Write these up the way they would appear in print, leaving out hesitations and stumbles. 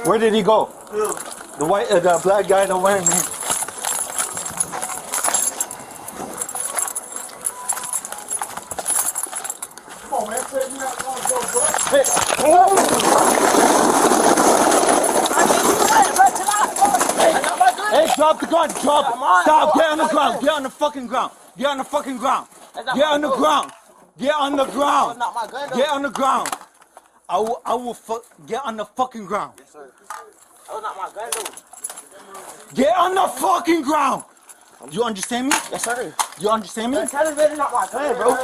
Where did he go? The white, the black guy that wearing me. Come on, man. Say you're not going to go, bro. Hey, hey, drop the gun. Drop it. Stop. Get on the ground. Get on the fucking ground. Get on the fucking ground. Get on the ground. Get on the ground. Get on the ground. I will get on the fucking ground. Yes, sir. That was not my gun, though. Get on the fucking ground. You understand me? Yes, sir. You understand me? That's not my gun, bro.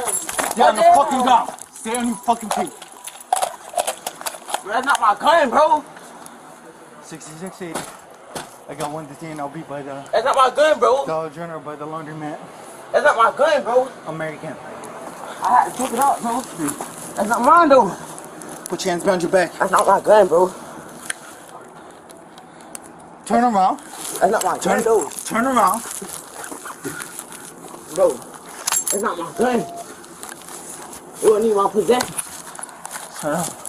Get on the fucking ground. Stay on your fucking feet. Bro, that's not my gun, bro. 6680. I got one detained. I'll be by the That's not my gun, bro. Dollar General by the laundromat. That's not my gun, bro. American. I had to pick it up, bro. That's not mine, though. Put your hands behind your back. That's not my gun, bro. Turn around. That's not my gun, though. Turn around. Bro, that's not my gun. You don't need my possession. Turn around.